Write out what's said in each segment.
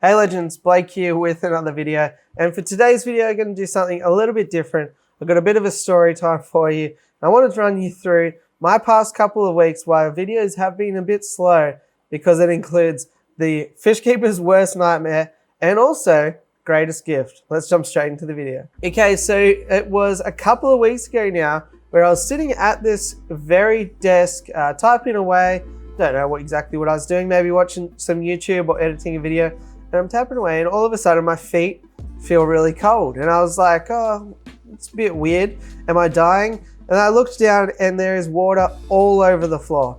Hey legends, Blake here with another video. And for today's video, I'm going to do something a little bit different. I've got a bit of a story time for you. I wanted to run you through my past couple of weeks why videos have been a bit slow, because it includes the fish keeper's worst nightmare and also greatest gift. Let's jump straight into the video. Okay, so it was a couple of weeks ago now where I was sitting at this very desk, typing away. Don't know exactly what I was doing, maybe watching some YouTube or editing a video, and I'm tapping away and all of a sudden my feet feel really cold. And I was like, oh, it's a bit weird. Am I dying? And I looked down and there is water all over the floor.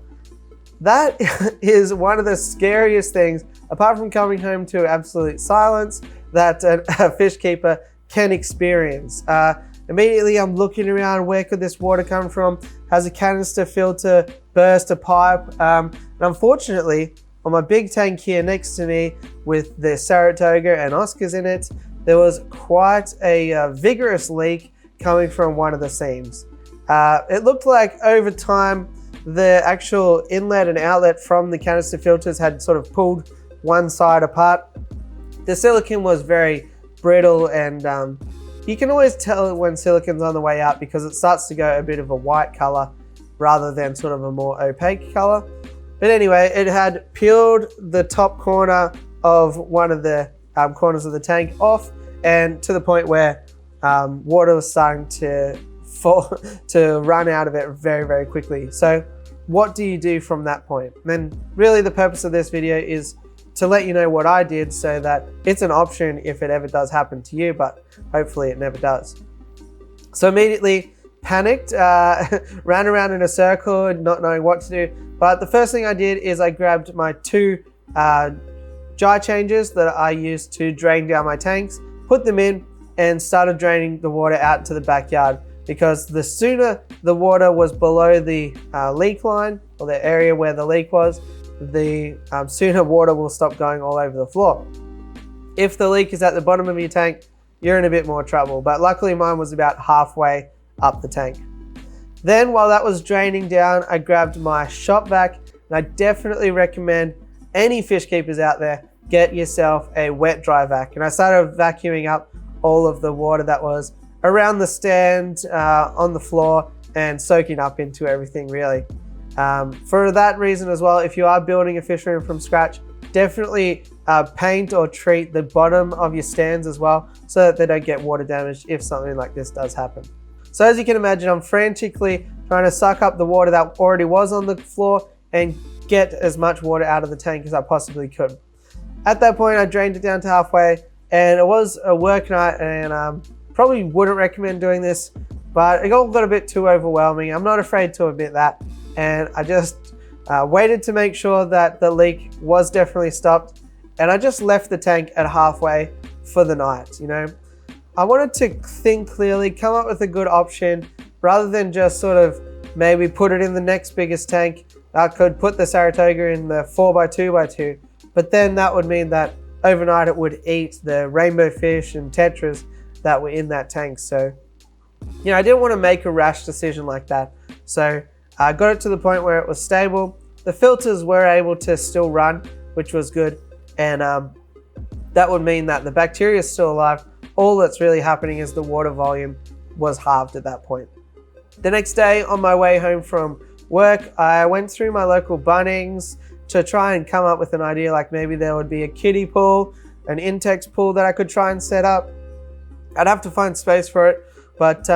That is one of the scariest things, apart from coming home to absolute silence, that a fish keeper can experience. Immediately I'm looking around, where could this water come from? Has a canister filter burst a pipe? And unfortunately, on my big tank here next to me with the Saratoga and Oscars in it, there was quite a vigorous leak coming from one of the seams. It looked like over time, the actual inlet and outlet from the canister filters had sort of pulled one side apart. The silicone was very brittle, and you can always tell when silicone's on the way out because it starts to go a bit of a white color rather than sort of a more opaque color. But anyway, it had peeled the top corner of one of the corners of the tank off, and to the point where water was starting to run out of it very, very quickly. So what do you do from that point? And really the purpose of this video is to let you know what I did, so that it's an option if it ever does happen to you, but hopefully it never does. So immediately panicked, ran around in a circle, not knowing what to do. But the first thing I did is I grabbed my two jar changers that I used to drain down my tanks, put them in, and started draining the water out to the backyard, because the sooner the water was below the leak line, or the area where the leak was, the sooner water will stop going all over the floor. If the leak is at the bottom of your tank, you're in a bit more trouble, but luckily mine was about halfway up the tank. Then while that was draining down, I grabbed my shop vac, and I definitely recommend any fish keepers out there, get yourself a wet dry vac. And I started vacuuming up all of the water that was around the stand, on the floor, and soaking up into everything really. For that reason as well, if you are building a fish room from scratch, definitely paint or treat the bottom of your stands as well, so that they don't get water damage if something like this does happen. So as you can imagine, I'm frantically trying to suck up the water that already was on the floor and get as much water out of the tank as I possibly could. At that point, I drained it down to halfway, and it was a work night, and probably wouldn't recommend doing this, but it all got a bit too overwhelming. I'm not afraid to admit that. And I just waited to make sure that the leak was definitely stopped, and I just left the tank at halfway for the night. You know, I wanted to think clearly, come up with a good option, rather than just sort of maybe put it in the next biggest tank. I could put the Saratoga in the 4x2x2, but then that would mean that overnight it would eat the rainbow fish and tetras that were in that tank. So, you know, I didn't want to make a rash decision like that. So I got it to the point where it was stable. The filters were able to still run, which was good. And that would mean that the bacteria is still alive. All that's really happening is the water volume was halved at that point. The next day on my way home from work, I went through my local Bunnings to try and come up with an idea, like maybe there would be a kiddie pool, an Intex pool that I could try and set up. I'd have to find space for it, but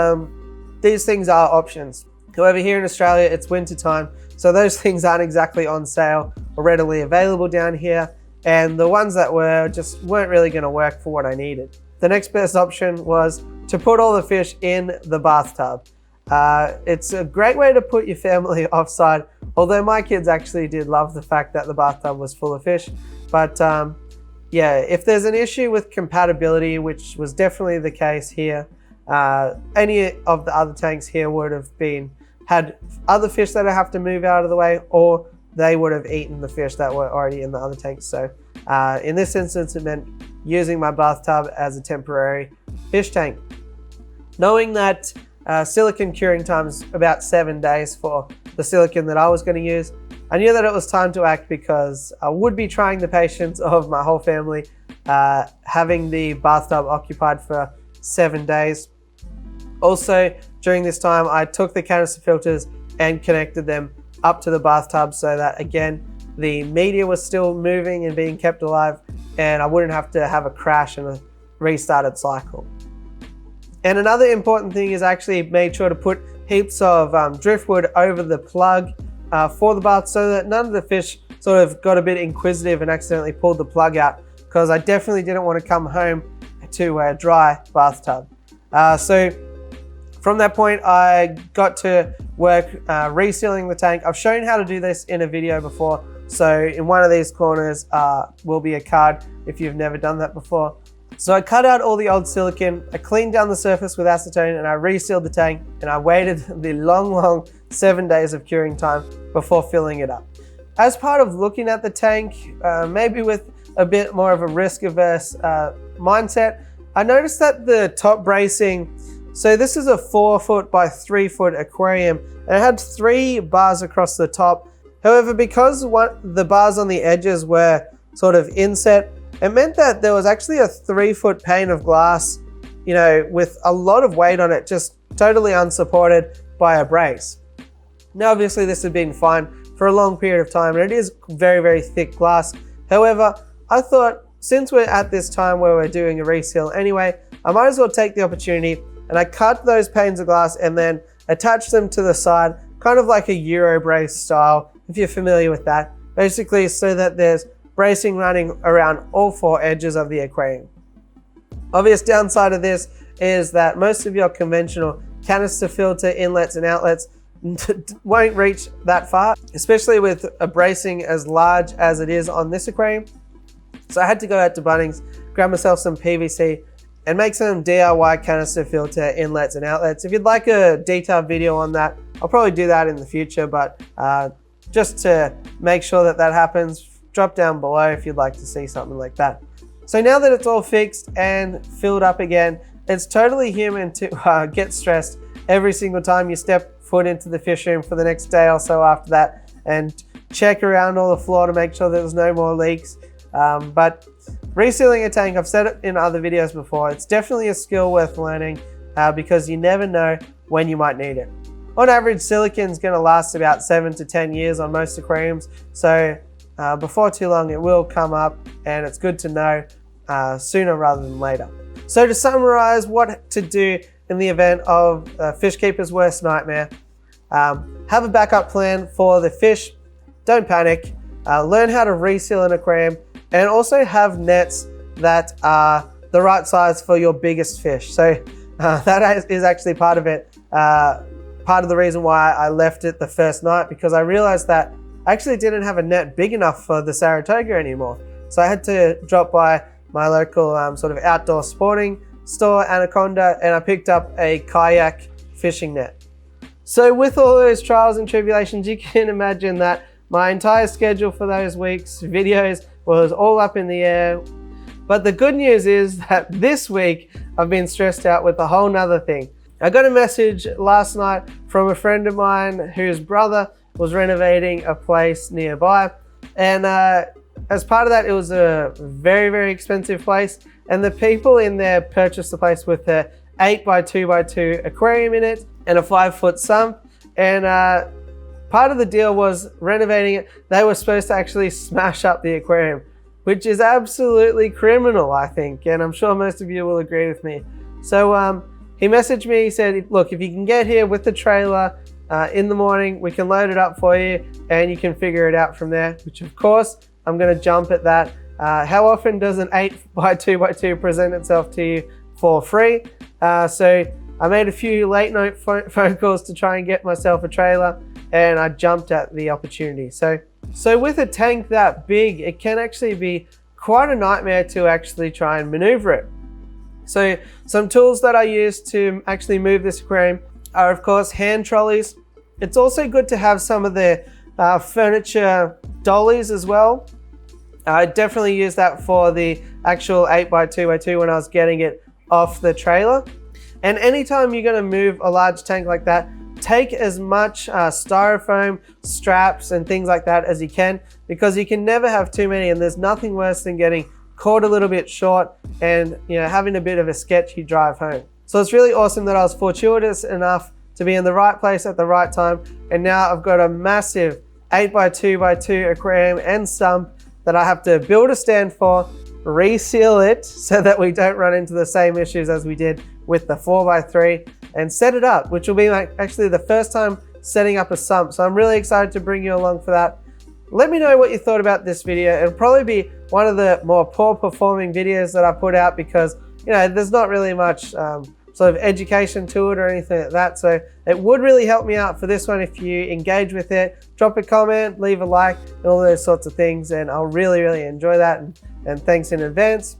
these things are options. However, here in Australia, it's winter time, so those things aren't exactly on sale or readily available down here, and the ones that were just weren't really going to work for what I needed. The next best option was to put all the fish in the bathtub. It's a great way to put your family offside, although my kids actually did love the fact that the bathtub was full of fish. But yeah, if there's an issue with compatibility, which was definitely the case here, any of the other tanks here would have had other fish that I have to move out of the way, or they would have eaten the fish that were already in the other tanks. So in this instance, it meant using my bathtub as a temporary fish tank. Knowing that silicone curing time is about 7 days for the silicone that I was going to use, I knew that it was time to act, because I would be trying the patience of my whole family having the bathtub occupied for 7 days. Also, during this time, I took the canister filters and connected them up to the bathtub so that, again, the media was still moving and being kept alive, and I wouldn't have to have a crash and a restarted cycle. And another important thing is I actually made sure to put heaps of driftwood over the plug for the bath so that none of the fish sort of got a bit inquisitive and accidentally pulled the plug out, because I definitely didn't want to come home to a dry bathtub. So from that point, I got to work resealing the tank. I've shown how to do this in a video before. So in one of these corners will be a card if you've never done that before. So I cut out all the old silicone, I cleaned down the surface with acetone, and I resealed the tank, and I waited the long 7 days of curing time before filling it up. As part of looking at the tank, maybe with a bit more of a risk-averse mindset, I noticed that the top bracing, so this is a 4 foot by 3 foot aquarium, and it had 3 bars across the top. However, because the bars on the edges were sort of inset, it meant that there was actually a 3 foot pane of glass, you know, with a lot of weight on it, just totally unsupported by a brace. Now, obviously this had been fine for a long period of time, and it is very thick glass. However, I thought, since we're at this time where we're doing a reseal anyway, I might as well take the opportunity, and I cut those panes of glass and then attached them to the side, kind of like a Euro brace style, if you're familiar with that. Basically, so that there's bracing running around all 4 edges of the aquarium. Obvious downside of this is that most of your conventional canister filter inlets and outlets won't reach that far, especially with a bracing as large as it is on this aquarium. So I had to go out to Bunnings, grab myself some PVC, and make some DIY canister filter inlets and outlets. If you'd like a detailed video on that, I'll probably do that in the future, but just to make sure that that happens, drop down below if you'd like to see something like that. So now that it's all fixed and filled up again, it's totally human to get stressed every single time you step foot into the fish room for the next day or so after that, and check around all the floor to make sure there's no more leaks. But resealing a tank, I've said it in other videos before, it's definitely a skill worth learning because you never know when you might need it. On average, silicon's going to last about 7 to 10 years on most aquariums, so before too long it will come up, and it's good to know sooner rather than later. So to summarize what to do in the event of fish keeper's worst nightmare, have a backup plan for the fish, don't panic, learn how to reseal an aquarium, and also have nets that are the right size for your biggest fish. So that is actually part of it. Part of the reason why I left it the first night, because I realized that I actually didn't have a net big enough for the Saratoga anymore. So I had to drop by my local sort of outdoor sporting store, Anaconda, and I picked up a kayak fishing net. So with all those trials and tribulations, you can imagine that my entire schedule for those weeks' videos was all up in the air. But the good news is that this week I've been stressed out with a whole nother thing. I got a message last night from a friend of mine whose brother was renovating a place nearby, and as part of that, it was a very expensive place, and the people in there purchased the place with a 8x2x2 aquarium in it and a 5 foot sump, and part of the deal was renovating it. They were supposed to actually smash up the aquarium, which is absolutely criminal, I think, and I'm sure most of you will agree with me. So he messaged me, he said, look, if you can get here with the trailer in the morning, we can load it up for you and you can figure it out from there, which of course, I'm gonna jump at that. How often does an 8x2x2 present itself to you for free? So I made a few late night phone calls to try and get myself a trailer, and I jumped at the opportunity. So with a tank that big, it can actually be quite a nightmare to actually try and maneuver it. So some tools that I use to actually move this aquarium are of course hand trolleys. It's also good to have some of the furniture dollies as well. I definitely use that for the actual 8x2x2 when I was getting it off the trailer. And anytime you're gonna move a large tank like that, take as much styrofoam straps and things like that as you can, because you can never have too many, and there's nothing worse than getting caught a little bit short and, you know, having a bit of a sketchy drive home. So it's really awesome that I was fortuitous enough to be in the right place at the right time. And now I've got a massive 8x2x2 aquarium and sump that I have to build a stand for, reseal it so that we don't run into the same issues as we did with the 4x3, and set it up, which will be actually the first time setting up a sump. So I'm really excited to bring you along for that. Let me know what you thought about this video. It'll probably be one of the more poor performing videos that I put out because, you know, there's not really much sort of education to it or anything like that. So it would really help me out for this one if you engage with it. Drop a comment, leave a like, and all those sorts of things, and I'll really, really enjoy that. And thanks in advance.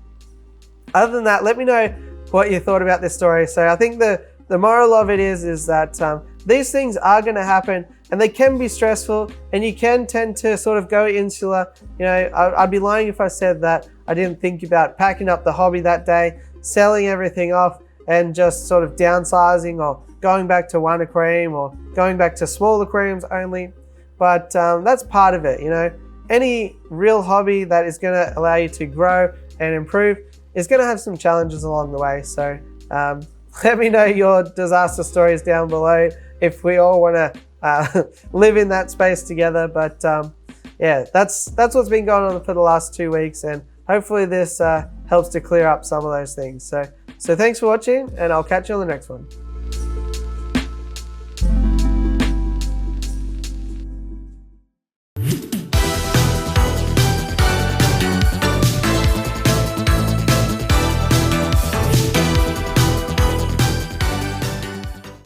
Other than that, let me know what you thought about this story. So I think the moral of it is that these things are going to happen, and they can be stressful, and you can tend to sort of go insular. You know, I'd be lying if I said that I didn't think about packing up the hobby that day, selling everything off, and just sort of downsizing or going back to one aquarium or going back to small aquariums only. But that's part of it, you know. Any real hobby that is going to allow you to grow and improve is going to have some challenges along the way. So let me know your disaster stories down below if we all want to live in that space together. But yeah, that's what's been going on for the last 2 weeks, and hopefully this helps to clear up some of those things. So thanks for watching, and I'll catch you on the next one.